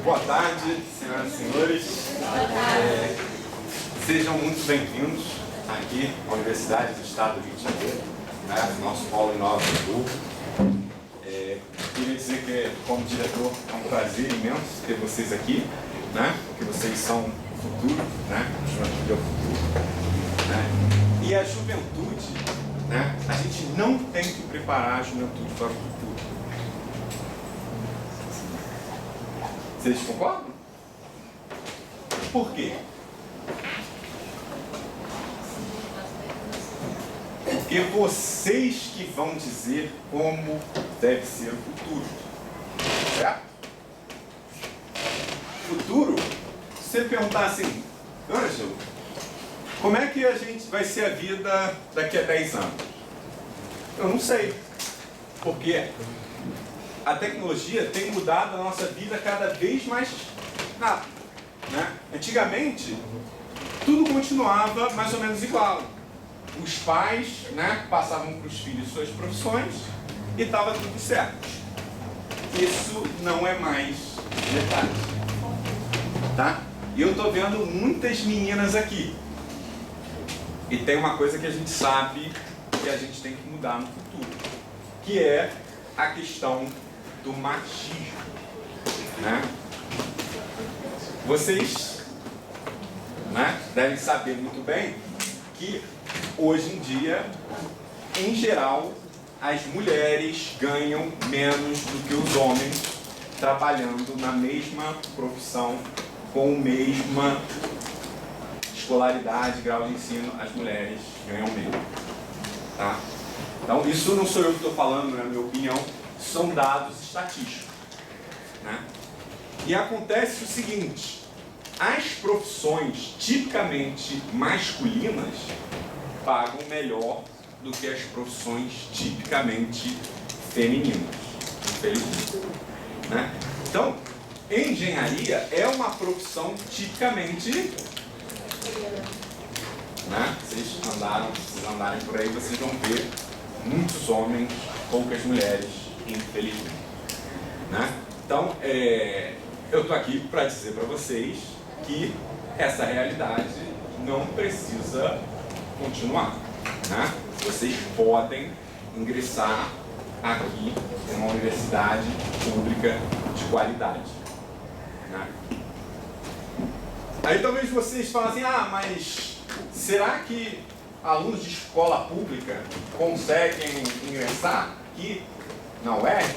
Boa tarde, senhoras e senhores. Sejam muito bem-vindos aqui à Universidade do Estado do Rio de Janeiro, né, nosso polo em Nova Friburgo. Queria dizer que, como diretor, é um prazer imenso ter vocês aqui, né, porque vocês são o futuro, né, a juventude é o futuro. Né, e a juventude, né, a gente não tem que preparar a juventude para o futuro. Vocês concordam? Por quê? Porque vocês que vão dizer como deve ser o futuro. Certo? Futuro, se você perguntar assim, Ângelo, como é que a gente vai ser a vida daqui a 10 anos? Eu não sei. Porque a tecnologia tem mudado a nossa vida cada vez mais rápido. Né? Antigamente, tudo continuava mais ou menos igual. Os pais, né, passavam para os filhos suas profissões e estava tudo certo. Isso não é mais verdade. Tá? E eu estou vendo muitas meninas aqui. E tem uma coisa que a gente sabe que a gente tem que mudar no futuro, que é a questão do machismo. Né? Vocês, né, devem saber muito bem que hoje em dia, em geral, as mulheres ganham menos do que os homens trabalhando na mesma profissão, com a mesma escolaridade, grau de ensino, as mulheres ganham menos. Tá? Então, isso não sou eu que estou falando, na minha opinião, são dados estatísticos. Né? E acontece o seguinte, as profissões tipicamente masculinas pagam melhor do que as profissões tipicamente femininas, infelizmente. Né? Então, engenharia é uma profissão tipicamente... Né? Vocês andarem por aí, vocês vão ver muitos homens, poucas mulheres, infelizmente. Né? Então, eu estou aqui para dizer para vocês que essa realidade não precisa continuar. Né? Vocês podem ingressar aqui em uma universidade pública de qualidade. Né? Aí talvez vocês falem assim, mas será que alunos de escola pública conseguem ingressar aqui na UERJ?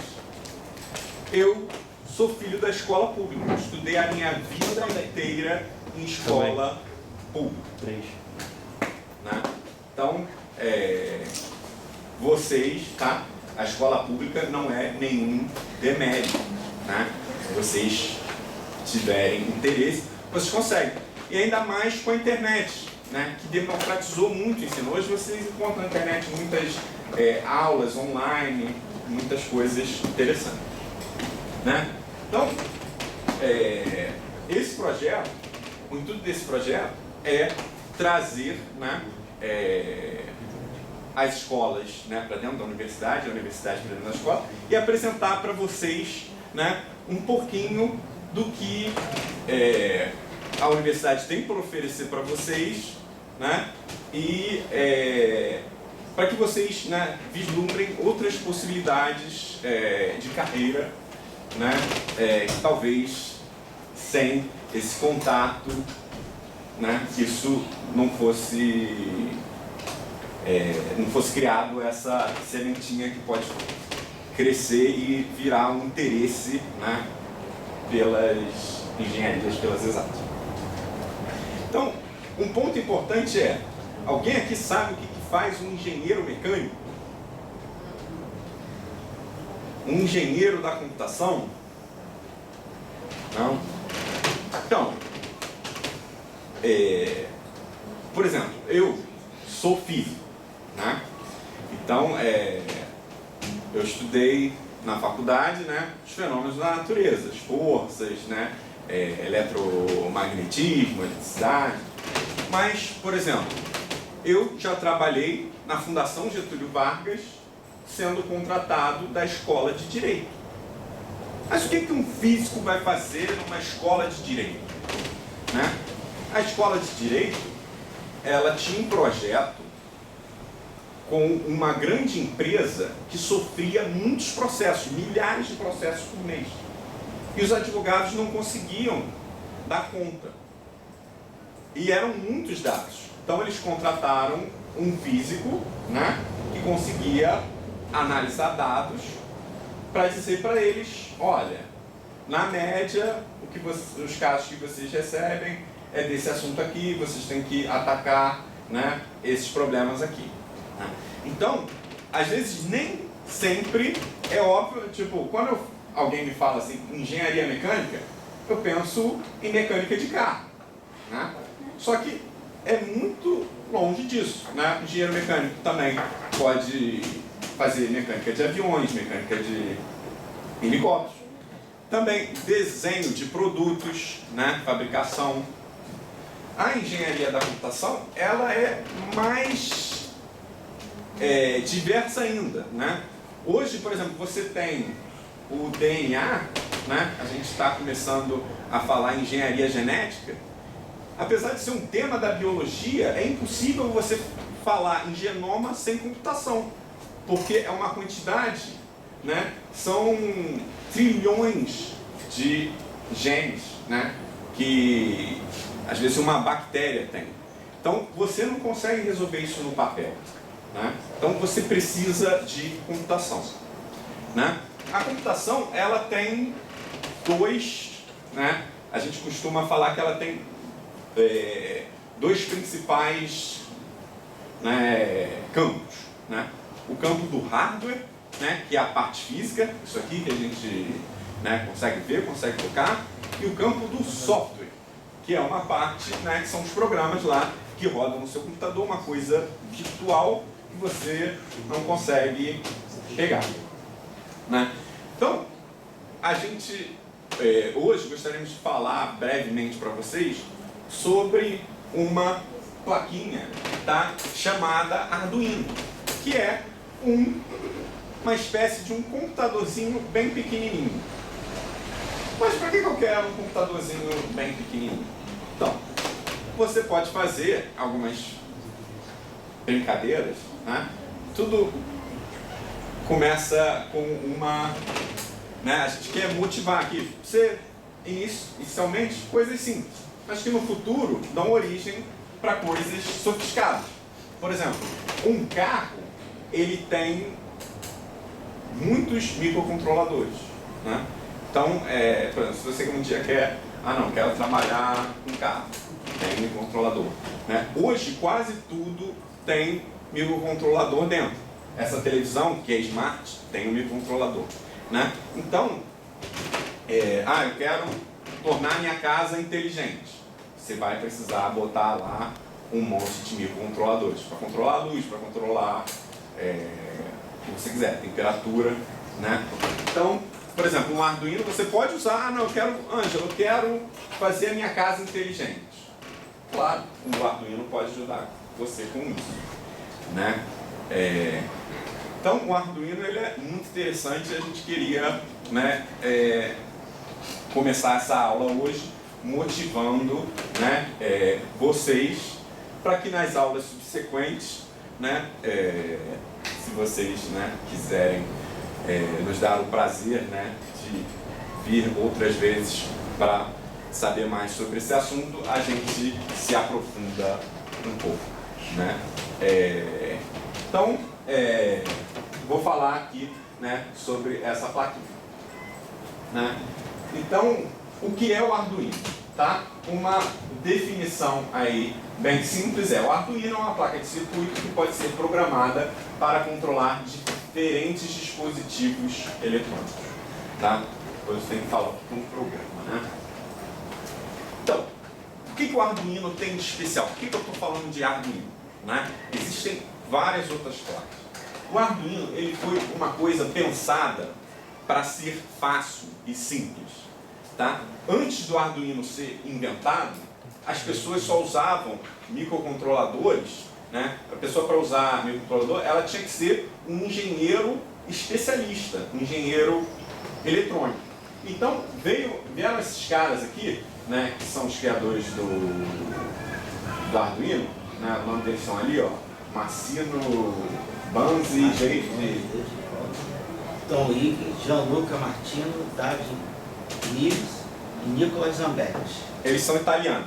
Eu sou filho da escola pública, estudei a minha vida inteira em escola pública. Né? Então, vocês, tá? A escola pública não é nenhum demérito. Né? Se vocês tiverem interesse, vocês conseguem. E ainda mais com a internet, né? Que democratizou muito o ensino. Hoje vocês encontram na internet muitas aulas online, muitas coisas interessantes. Né? Então, esse projeto, o intuito desse projeto é trazer, né, as escolas, né, para dentro da universidade, a universidade para dentro da escola, e apresentar para vocês, né, um pouquinho do que a universidade tem para oferecer para vocês, né, e para que vocês, né, vislumbrem outras possibilidades de carreira, né, que talvez sem esse contato, né, isso não fosse criado essa sementinha que pode crescer e virar um interesse, né, pelas engenharias, pelas exatas. Então, um ponto importante é, alguém aqui sabe o que faz um engenheiro mecânico? Um engenheiro da computação? Não? Então, por exemplo, eu sou físico, né? Então, eu estudei na faculdade, né, os fenômenos da natureza, as forças, né, eletromagnetismo, eletricidade. Mas, por exemplo, eu já trabalhei na Fundação Getúlio Vargas, sendo contratado da Escola de Direito. Mas o que um físico vai fazer numa escola de direito? Né? A escola de direito, ela tinha um projeto com uma grande empresa que sofria muitos processos, milhares de processos por mês. E os advogados não conseguiam dar conta. E eram muitos dados. Então eles contrataram um físico, né, que conseguia analisar dados para dizer para eles, olha, na média, os casos que vocês recebem é desse assunto aqui, vocês têm que atacar, né, esses problemas aqui. Né? Então, às vezes nem sempre é óbvio, tipo, quando alguém me fala assim, engenharia mecânica, eu penso em mecânica de carro. Né? Só que é muito longe disso. Né? O engenheiro mecânico também pode fazer mecânica de aviões, mecânica de helicópteros. Também desenho de produtos, né? Fabricação. A engenharia da computação, ela é mais diversa ainda. Né? Hoje, por exemplo, você tem o DNA, né? A gente está começando a falar em engenharia genética. Apesar de ser um tema da biologia, é impossível você falar em genoma sem computação, porque é uma quantidade, né? São trilhões de genes, né? Que às vezes uma bactéria tem. Então você não consegue resolver isso no papel. Né? Então você precisa de computação. Né? A computação, ela tem né? A gente costuma falar que ela tem dois principais, né, campos. Né? O campo do hardware, né, que é a parte física, isso aqui que a gente, né, consegue ver, consegue tocar, e o campo do software, que é uma parte, né, que são os programas lá que rodam no seu computador, uma coisa virtual que você não consegue pegar. Né? Então, a gente hoje gostaríamos de falar brevemente para vocês sobre uma plaquinha, tá, chamada Arduino, que é uma espécie de um computadorzinho bem pequenininho. Mas para que eu quero um computadorzinho bem pequenininho? Então, você pode fazer algumas brincadeiras, né? Tudo começa com né, a gente quer motivar aqui. Você, inicialmente, coisas simples, mas que no futuro dão origem para coisas sofisticadas. Por exemplo, um carro, ele tem muitos microcontroladores. Né? Então, por exemplo, se você um dia quer, quero trabalhar com carro, tem microcontrolador. Né? Hoje, quase tudo tem microcontrolador dentro. Essa televisão, que é smart, tem um microcontrolador. Né? Então, eu quero tornar minha casa inteligente. Você vai precisar botar lá um monte de microcontroladores para controlar a luz, para controlar o que você quiser, temperatura. Né? Então, por exemplo, um Arduino você pode usar, Ângela, eu quero fazer a minha casa inteligente. Claro, o Arduino pode ajudar você com isso. Né? Então, o Arduino ele é muito interessante e a gente queria, né, começar essa aula hoje motivando, né, vocês para que nas aulas subsequentes, né, se vocês, né, quiserem nos dar o prazer, né, de vir outras vezes para saber mais sobre esse assunto, a gente se aprofunda um pouco. Né? Então, vou falar aqui, né, sobre essa plaquinha. Né? Então, o que é o Arduino? Tá? Uma definição aí bem simples o Arduino é uma placa de circuito que pode ser programada para controlar diferentes dispositivos eletrônicos. Tá? Depois tem que falar com um programa. Né? Então, o que o Arduino tem de especial? Por que eu estou falando de Arduino? Né? Existem várias outras placas. O Arduino ele foi uma coisa pensada para ser fácil e simples. Tá? Antes do Arduino ser inventado, as pessoas só usavam microcontroladores. Né? A pessoa, para usar microcontrolador, ela tinha que ser um engenheiro especialista, um engenheiro eletrônico. Então vieram esses caras aqui, né, que são os criadores do Arduino, né, o nome deles são ali, ó, Marcino, Banzi, Tom Ig, Gianluca Martino, David Nives e Nicolas Zambetti. Eles são italianos.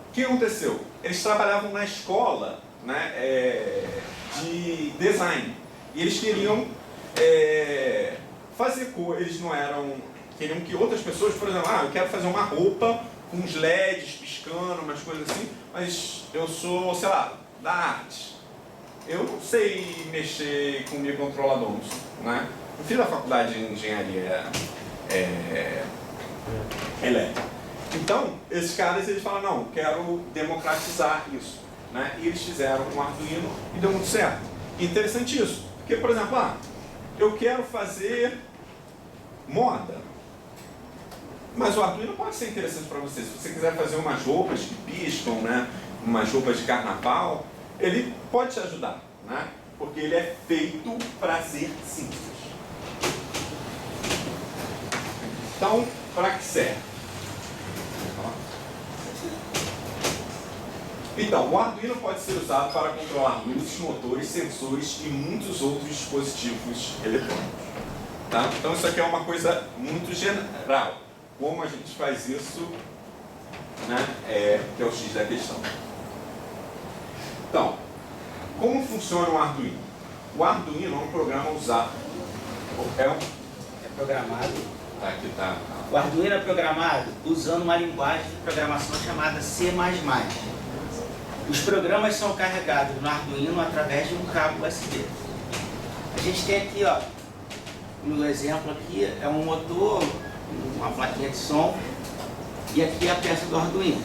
O que aconteceu? Eles trabalhavam na escola, né, de design. E eles queriam fazer cor, eles não eram... Queriam que outras pessoas, por exemplo, eu quero fazer uma roupa com uns LEDs piscando, umas coisas assim, mas eu sou, sei lá, da arte. Eu não sei mexer com microcontrolador, né? Eu fiz a faculdade de engenharia elétrica. Então, esses caras, eles falam, não, quero democratizar isso, né? E eles fizeram um Arduino e deu muito certo. E interessante isso, porque, por exemplo, eu quero fazer moda. Mas o Arduino pode ser interessante para você. Se você quiser fazer umas roupas que piscam, né? Umas roupas de carnaval, ele pode te ajudar, né? Porque ele é feito para ser simples. Então, para que serve? Então, o Arduino pode ser usado para controlar luzes, motores, sensores e muitos outros dispositivos eletrônicos. Tá? Então, isso aqui é uma coisa muito geral. Como a gente faz isso, né, que é o X da questão. Então, como funciona o Arduino? O Arduino é um programa usado... É programado. Aqui tá. O Arduino é programado usando uma linguagem de programação chamada C++. Os programas são carregados no Arduino através de um cabo USB. A gente tem aqui, ó, no exemplo aqui, é um motor, uma plaquinha de som, e aqui é a peça do Arduino.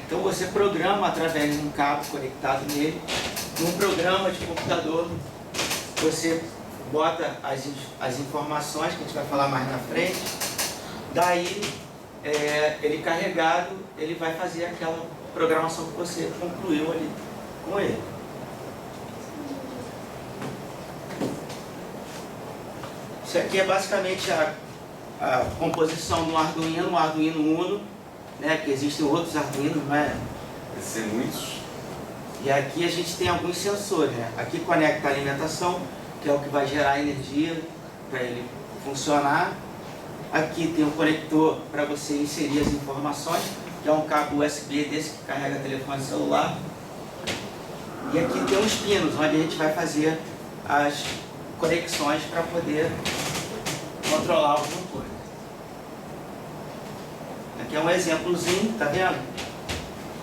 Então você programa através de um cabo conectado nele, num programa de computador, você bota as informações, que a gente vai falar mais na frente, daí ele carregado, ele vai fazer aquela programação que você concluiu ali com ele. Isso aqui é basicamente a composição do Arduino, o Arduino Uno, né, que existem outros Arduinos, não é? Existem muitos. E aqui a gente tem alguns sensores, né? Aqui conecta a alimentação, que é o que vai gerar energia para ele funcionar. Aqui tem um conector para você inserir as informações, que é um cabo USB desse que carrega telefone celular. E aqui tem uns pinos, onde a gente vai fazer as conexões para poder controlar o motor. Aqui é um exemplozinho, tá vendo?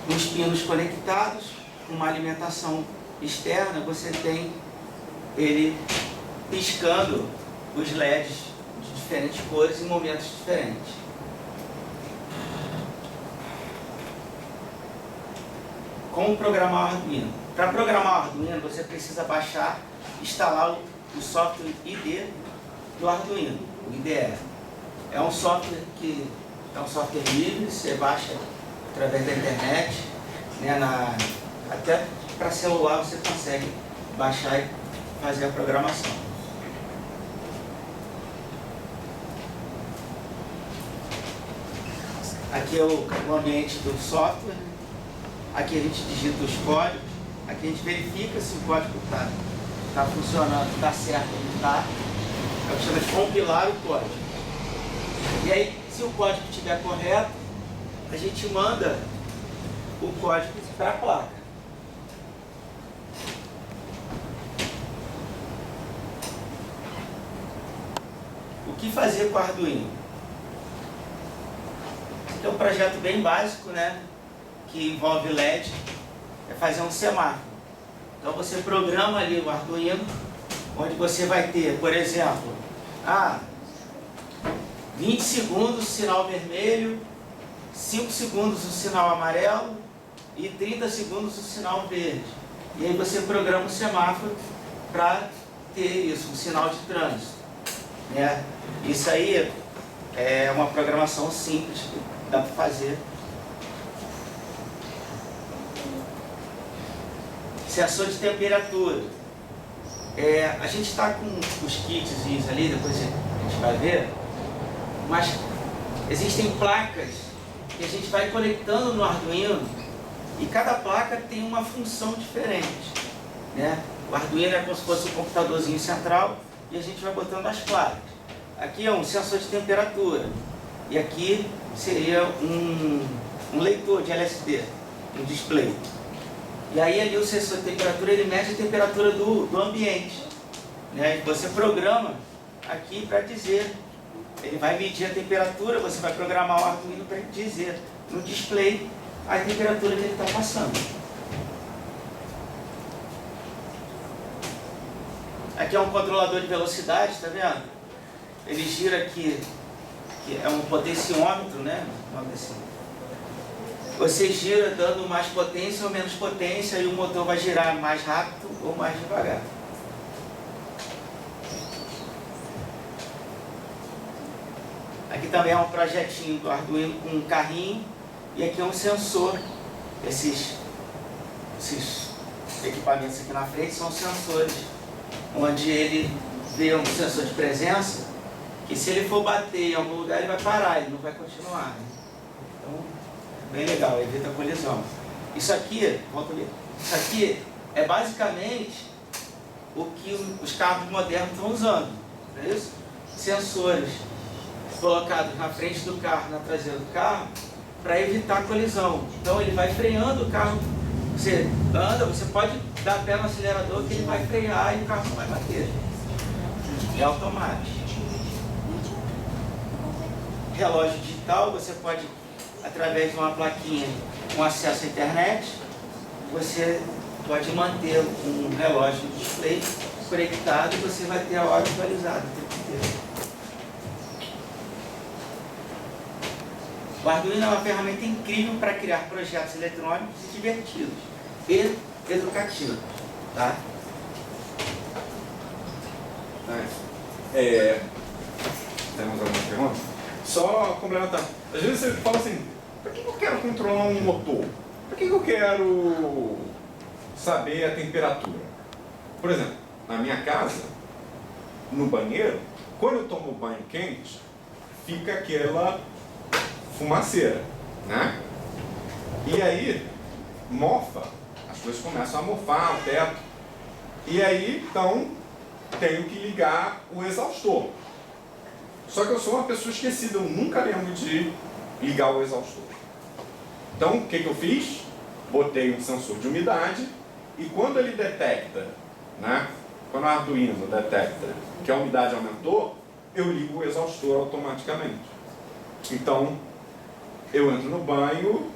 Uns pinos conectados, uma alimentação externa, você tem ele piscando os LEDs de diferentes cores em momentos diferentes. Como programar o Arduino? Para programar o Arduino, você precisa baixar, instalar o software IDE do Arduino, o IDE. É um software que é um software livre, você baixa através da internet, né, até para celular você consegue baixar e fazer a programação. Aqui é o ambiente do software, aqui a gente digita os códigos, aqui a gente verifica se o código está funcionando, está certo ou não está. É o que chama de compilar o código. E aí, se o código estiver correto, a gente manda o código para a placa. O que fazer com o Arduino? Esse é um projeto bem básico, né? Que envolve LED, é fazer um semáforo. Então você programa ali o Arduino, onde você vai ter, por exemplo, 20 segundos o sinal vermelho, 5 segundos o sinal amarelo e 30 segundos o sinal verde. E aí você programa o semáforo para ter isso, um sinal de trânsito, né? Isso aí é uma programação simples que dá para fazer. Sensor de temperatura. A gente está com os kitzinhos ali, depois a gente vai ver. mas existem placas que a gente vai conectando no Arduino e cada placa tem uma função diferente, né? O Arduino é como se fosse um computadorzinho central e a gente vai botando as placas. Aqui é um sensor de temperatura e aqui seria um leitor de LSD, um display. E aí ali o sensor de temperatura ele mede a temperatura do ambiente, né? Você programa aqui para dizer, ele vai medir a temperatura, você vai programar o Arduino para dizer no display a temperatura que ele está passando. Aqui é um controlador de velocidade, está vendo? Ele gira aqui, que é um potenciômetro, né? Assim. Você gira dando mais potência ou menos potência e o motor vai girar mais rápido ou mais devagar. Aqui também é um projetinho do Arduino com um carrinho e aqui é um sensor. Esses equipamentos aqui na frente são sensores, onde ele vê um sensor de presença, que se ele for bater em algum lugar ele vai parar, ele não vai continuar. Né? Então, é bem legal, evita colisão. Isso aqui, volta ali, isso aqui é basicamente o que os carros modernos estão usando, não é isso? Sensores colocados na frente do carro, na traseira do carro, para evitar colisão. Então ele vai freando o carro, você anda, você pode dar pé no acelerador que ele vai frear e o carro não vai bater. É automático. Relógio digital, você pode, através de uma plaquinha com acesso à internet, você pode manter um relógio de display conectado e você vai ter a hora atualizada o tempo inteiro. O Arduino é uma ferramenta incrível para criar projetos eletrônicos e divertidos e educativos. Tá? Temos alguma pergunta? Só complementando. Às vezes você fala assim, por que eu quero controlar um motor? Por que eu quero saber a temperatura? Por exemplo, na minha casa, no banheiro, quando eu tomo banho quente, fica aquela fumaceira, né? E aí, mofa, as coisas começam a mofar, o teto. E aí, então, tenho que ligar o exaustor. Só que eu sou uma pessoa esquecida, eu nunca lembro de ligar o exaustor. Então, o que eu fiz? Botei um sensor de umidade e quando ele detecta, né? Quando o Arduino detecta que a umidade aumentou, eu ligo o exaustor automaticamente. Então, eu entro no banho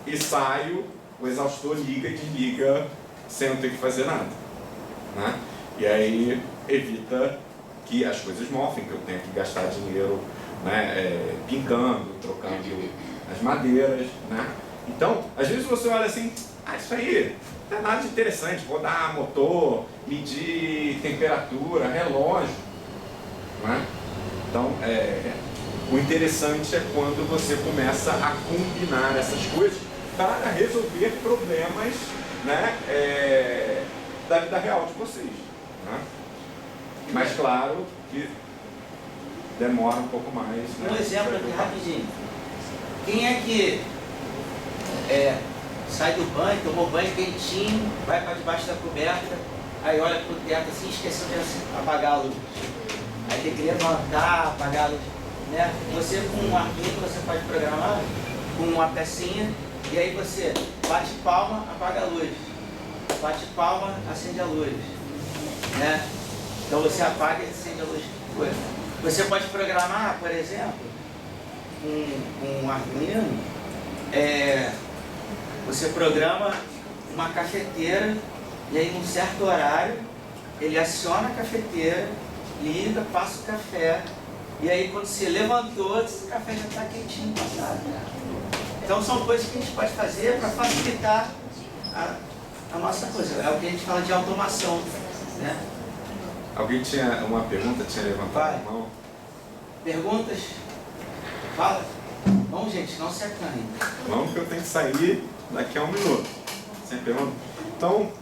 e saio, o exaustor liga e desliga sem eu ter que fazer nada, né? E aí evita que as coisas mofem, que eu tenha que gastar dinheiro, né, pincando, trocando as madeiras, né? Então, às vezes você olha assim, isso aí não é nada de interessante, rodar motor, medir temperatura, relógio, né? Então, o interessante é quando você começa a combinar essas coisas para resolver problemas, né, da vida real de vocês. Né? Mas claro que demora um pouco mais. Né? Um exemplo aqui rapidinho. Quem é que sai do banho, tomou banho quentinho, vai para debaixo da coberta, aí olha para o teto assim, esqueceu de apagar a luz. Aí tem que levantar, apagar a luz. Né? Você com um Arduino você pode programar com uma pecinha e aí você bate palma, apaga a luz, bate palma, acende a luz, né? Então você apaga e acende a luz. Você pode programar, por exemplo, com um Arduino, você programa uma cafeteira e aí num certo horário ele aciona a cafeteira, liga, passa o café. E aí quando você levantou, esse café já está quentinho, passado. Então são coisas que a gente pode fazer para facilitar a nossa coisa. É o que a gente fala de automação, né? Alguém tinha uma pergunta, tinha levantado a mão? Perguntas? Fala. Vamos, gente, não se acanhe. Vamos que eu tenho que sair daqui a 1 minuto. Sem pergunta? Então,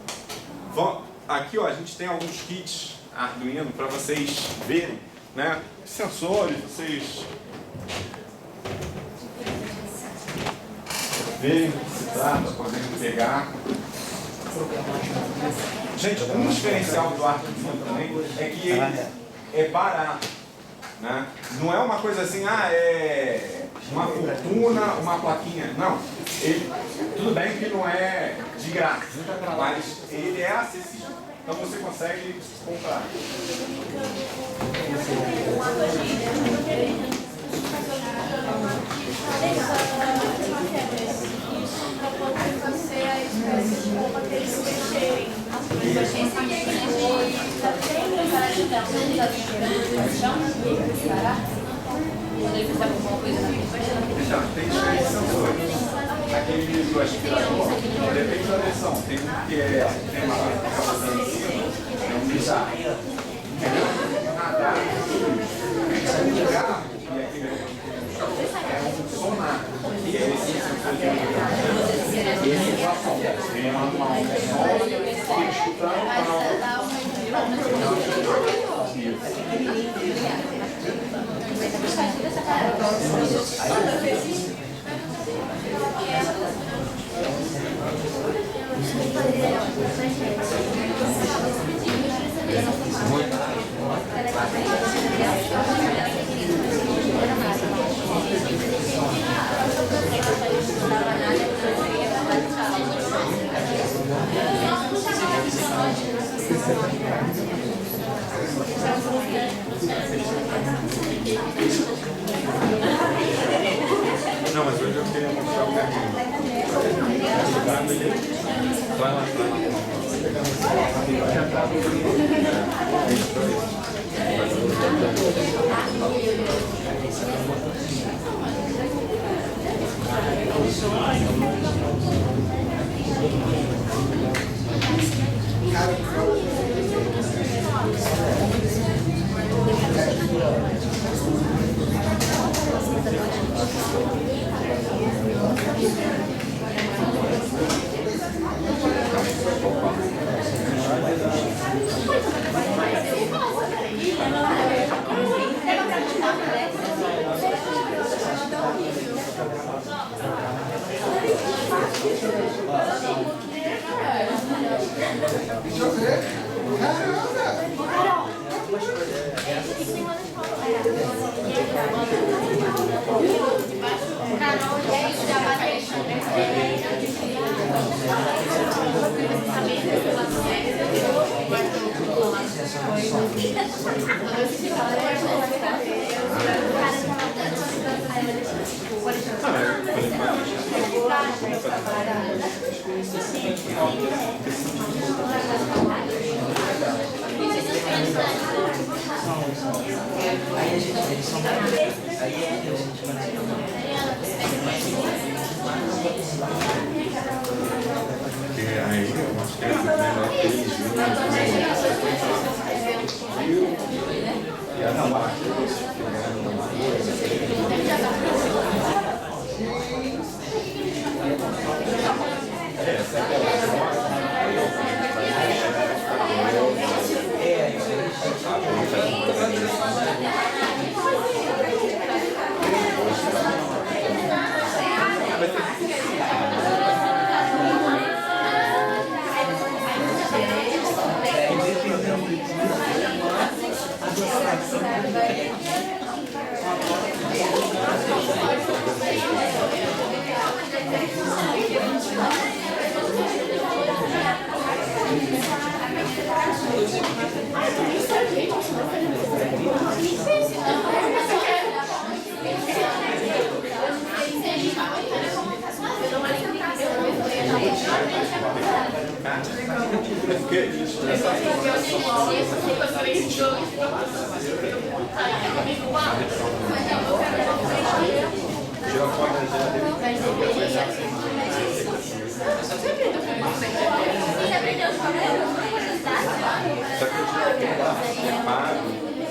aqui ó, a gente tem alguns kits Arduino para vocês verem, né? Sensores, vocês Ver o que se trata, podendo pegar. Gente, um diferencial do Arduino também é que ele é barato, né? Não é uma coisa assim, é uma fortuna, uma plaquinha. Não. Tudo bem que não é de graça, mas ele é acessível. Então você consegue comprar. Já tem diferentes sensores. Aquele do aspirador, depende da versão. Tem um que tem uma capacidade em cima, é um bizarro. Nadar, um carro, e aquele é um sonar. E esse sensor de tem uma escutando Não, mas hoje eu queria mostrar o carrinho. Vai lá.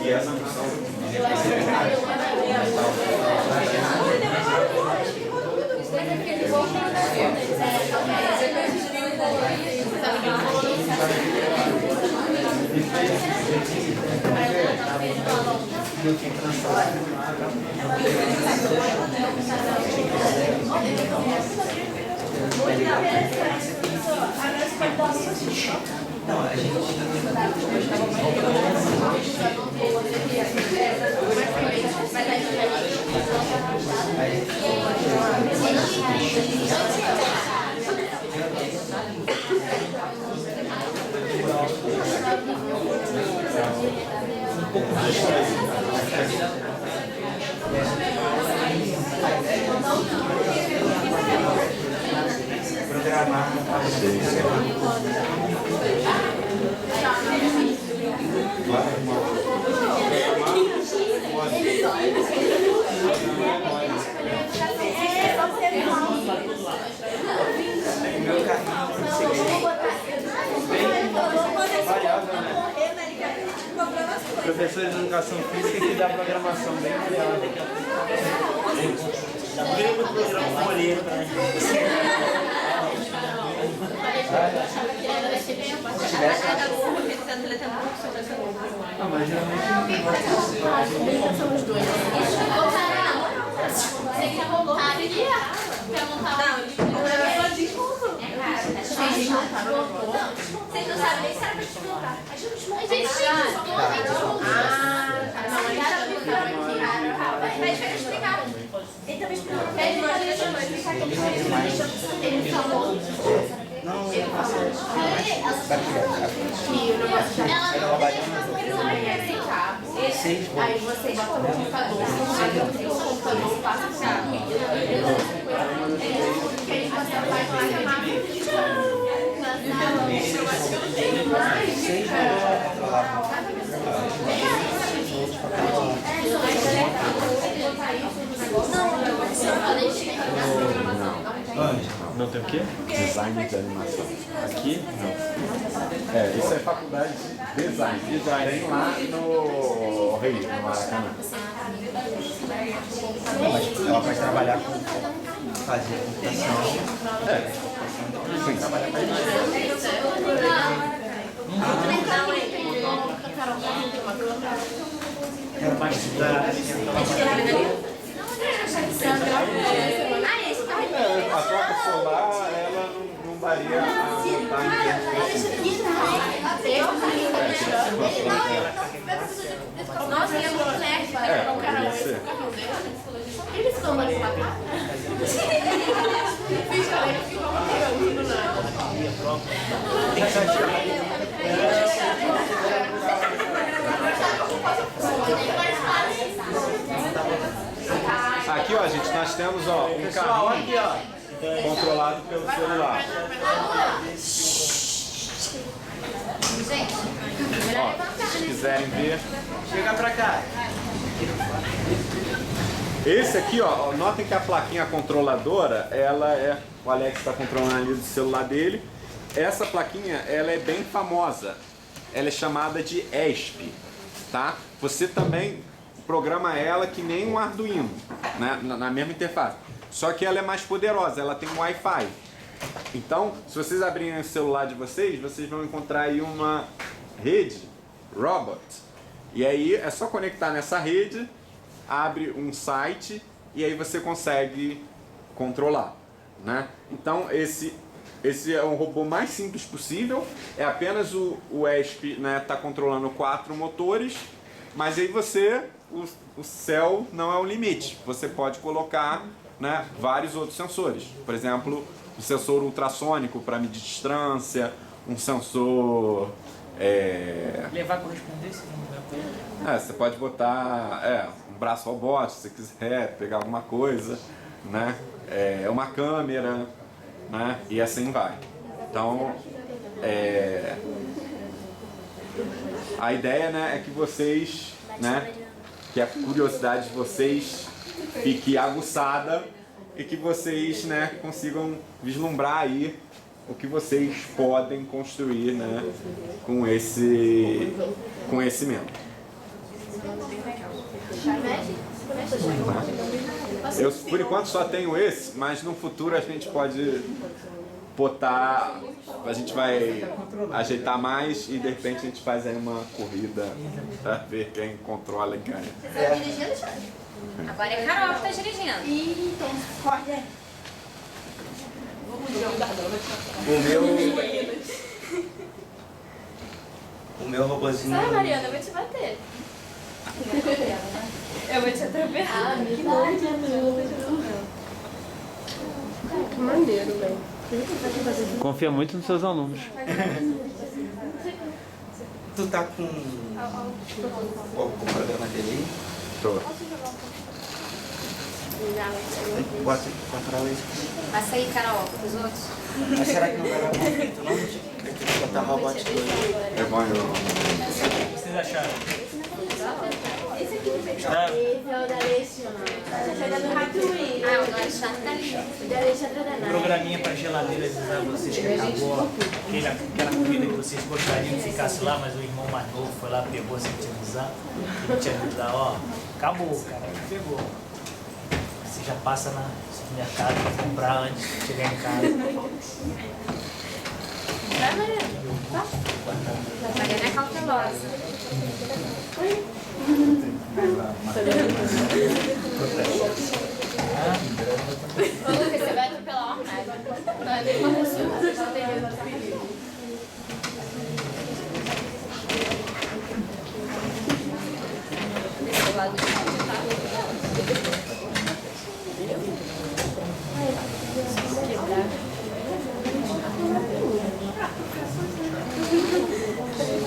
E essa função Eu Não, a gente... Programar meu carrinho professor de educação física que dá programação bem variada. Mesmo programa Moreira, né? Ah, mas geralmente são os dois. Você quer voltar aqui? Quer montar vocês não sabem nem se era pra desmontar. A gente desmontou. Vai explicar. Ele também explicou. Ele falou. não, Ele aí você bota no computador, o computador passa para mim. Que aí você vai lá Não tem o quê? Design de animação. Aqui? Não. É, isso é faculdade de design. Tem lá no Rio, no Maracanã. mas ela vai trabalhar com fazer computação. É. Sim. Quero mais estudar. A placa solar, ela não daria a Nossa, ele é muito leve. poderia ser. Eles estão mais pra cá? Aqui, ó, gente, nós temos, ó, um carrinho controlado pelo celular. Ó, se quiserem ver. Chega pra cá. Esse aqui, ó, notem que a plaquinha controladora, ela é... O Alex está controlando ali do celular dele. Essa plaquinha, ela é bem famosa. Ela é chamada de ESP, tá? Você também programa ela que nem um Arduino, né? Na mesma interface. Só que ela é mais poderosa, ela tem um Wi-Fi. Então, se vocês abrirem o celular de vocês vão encontrar aí uma rede Robot. E aí é só conectar nessa rede, abre um site e aí você consegue controlar, né? Então esse é um robô mais simples possível, é apenas o ESP, né, tá controlando 4 motores, mas aí o céu não é o limite, você pode colocar, né, vários outros sensores, por exemplo, um sensor ultrassônico para medir distância, um sensor... Levar correspondência? você pode botar um braço robótico se você quiser pegar alguma coisa, né? Uma câmera, né? E assim vai. Então, a ideia, né, é que vocês, né, que a curiosidade de vocês fique aguçada e que vocês, né, consigam vislumbrar aí o que vocês podem construir, né, com esse conhecimento. Eu, por enquanto, só tenho esse, mas no futuro a gente pode botar, a gente vai ajeitar mais e de repente a gente faz aí uma corrida para ver quem controla e ganha. Você está dirigindo, Thiago? Agora é Carol que está dirigindo. Então, corre aí. O meu robozinho. Sai, Mariana, eu vou te bater. Eu vou te atropelar. Que maneiro, velho. Confia muito nos seus alunos. Tu tá com o programa dele aí? Tô. Bota pra lá. Vai sair karaoke pros outros? Mas será que não vai dar conflito, não? Tem que botar robot 2. É bom, eu... O que vocês acharam? Esse aqui do Esse é o da Alexandre. Chega no Hatui. Ah, o do Alexandre tá ali. O da Alexandre da Nai. Programinha para geladeira avisar vocês que acabou aquela comida que vocês gostariam que ficasse lá, mas o irmão mais novo foi lá, pegou sem te avisar. Ele te avisar, ó, acabou, cara, ele pegou. Você já passa no supermercado para comprar antes de chegar em casa. Vai, Mariana. Mariana é cautelosa. Ô, Lucas, você vai atropelar uma raiva. Não é nenhuma pessoa. Você já tem medo do perigo. Desse lado de cá, tá?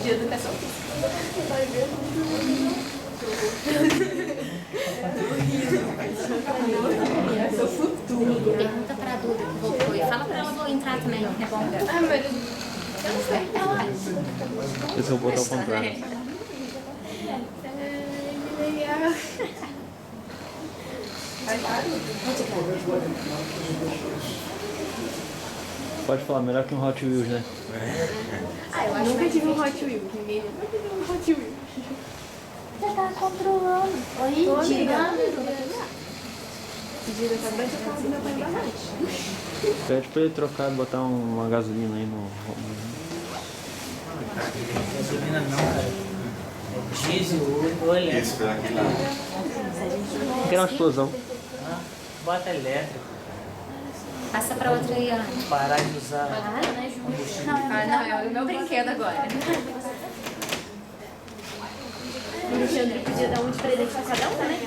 De educação Pergunta pra Duda que voltou e fala pra ela vou entrar também, é bom. Ah, mas eu não sei. Eu vou botar ao contrário. Pode falar, melhor que um Hot Wheels, né? Ah, eu nunca tive um Hot Wheels. Ninguém nunca teve um Hot Wheels. Você tá controlando. Oi, Tô pedindo também que eu faço meu pai embaixo. Pede pra ele trocar e botar uma gasolina aí no... Gasolina não, cara. É diesel ou elétrico. Esse foi aquele lá. Quer uma explosão. Bota elétrico. Passa pra outra aí, Ana. Parar de usar. Não, é o meu brinquedo agora. Alexandre podia dar um de presente pra cada um, né?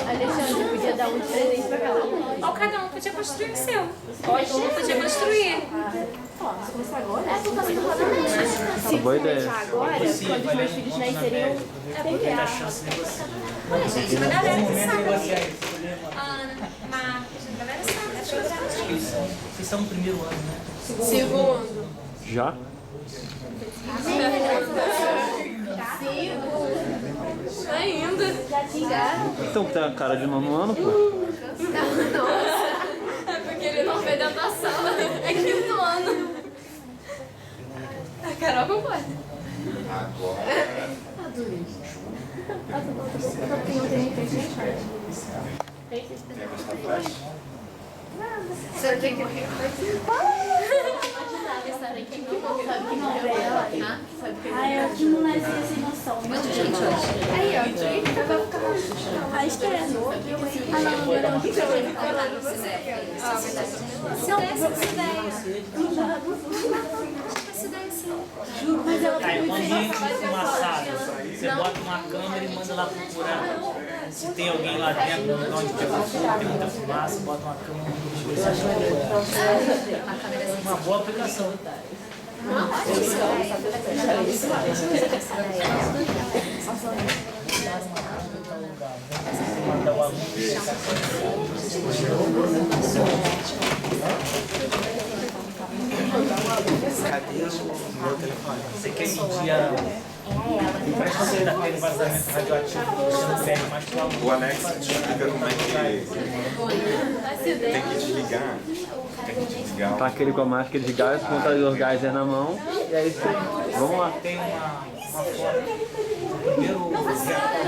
Alexandre podia dar um de presente pra cada um. Ou cada um podia construir o seu. Ou um podia construir. Se começar agora, por causa do rodamento. Se Boa ideia. começar agora, quando os meus filhos nasceriam, Tem a chance de você. Gente, a galera que sabe. Negociar isso. Ana, Marcos, a galera sabe. Vocês são o primeiro ano, né? segundo. Já? Ainda. Já tinha. Então tá a cara de nono ano, pô. É porque ele não veio dentro da sala. É quinto ano. A Carol concorda. Agora... Sabe quem morreu? Sabe quem não morreu? Sabe quem morreu? Ai, eu que molezinha sem noção. Muita gente hoje. Aí, ó. Vai ficar. A esperando. Ah, não, eu não. Mas ela Aí, foi quando muito entra uma sala, você bota uma câmera e manda lá procurar. Se tem alguém lá dentro, no lugar onde pegou fogo, tem muita fumaça, bota uma câmera e procurar. Uma boa aplicação. Mandar o aluno. Cadê o meu telefone? Você quer medir a... Presta você da pele vazamento radioativo, você não perde mais que o aluno. O Alex te explica como é que tem que desligar. Tem que desligar. Tá aquele com a máscara de gás, o contador geyser na mão, e aí você... Vamos lá. Tem uma foto. Primeiro reator,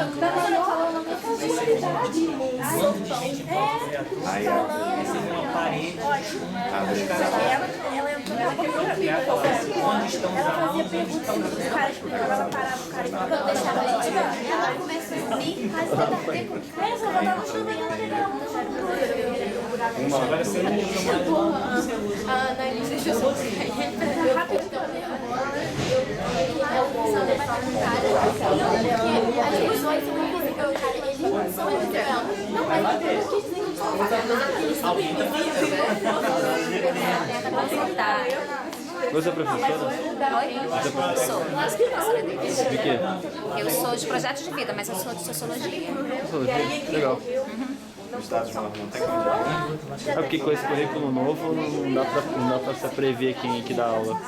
um bando de gente em volta do reator. Aí, Aí você vê uma parede de chumbo. ela entrou, ela quebrou a vida. Onde estão os alunos, onde estão os Os caras explicavam, ela parava o cara e Quando deixava a gente, ela começou a vir. Agora você não usa mais lá. Na lista deixa eu só rápido. As pessoas são invisíveis, cara. Eles não são invisíveis. Não, mas eu quis dizer que eles não fazem nada, eles são invisíveis. Você é professora? Oi? Sou. Professora deles. De quê? Eu sou de projetos de vida, mas eu sou de sociologia. Legal. É porque com esse currículo novo não dá pra você prever quem que dá aula.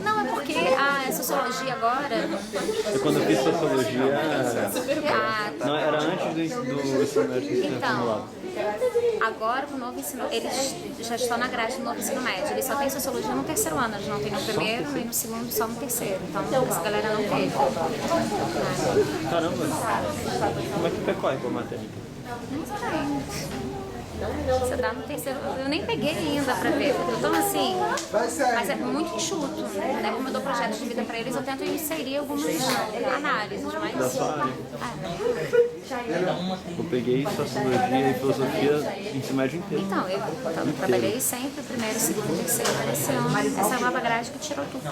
Não, é porque a sociologia agora... Eu quando fiz sociologia, a- não, era antes do ensino médio que tinha Então, simulado. agora o novo ensino, eles já estão na grade do novo ensino médio. Eles só têm sociologia no terceiro ano, eles não têm no primeiro e no segundo só no terceiro. Então essa galera não teve. Caramba, como é que percorre com a matéria? Não sei. Você dá no terceiro. Eu nem peguei ainda pra ver. Então assim, mas é muito enxuto. Né? Como eu dou projetos de vida pra eles, eu tento inserir algumas análises, mas. Da sua área? Eu peguei sociologia e filosofia em ensino médio inteiro. Então, eu trabalhei sempre primeiro, segundo, terceiro, esse ano. Essa é a nova grade que tirou tudo.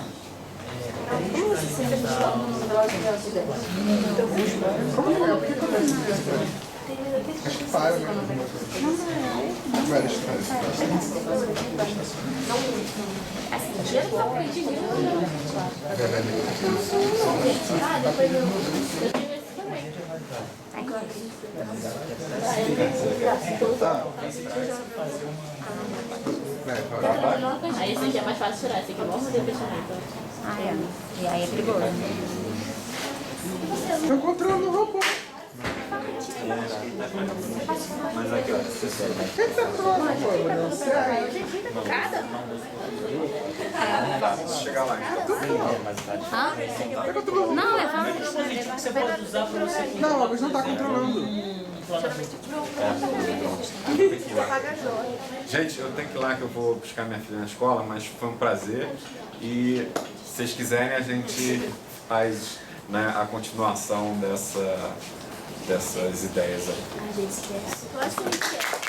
Acho que para, né? Várias coisas. Aí esse aqui é mais fácil tirar, esse aqui é bom fazer fechamento. Ah, é. E aí é perigoso. Tô encontrando o robô. Mas aqui, ó, você sabe. Quem tá encontrando o robô? Não sei. Chegar lá. Hã? Não, é vários. Você pode usar para você. Não, mas não tá controlando. Gente, eu tenho que ir lá que eu vou buscar minha filha na escola, mas foi um prazer. E se vocês quiserem, a gente faz, né, a continuação dessas ideias aí. Eu acho que a gente quer.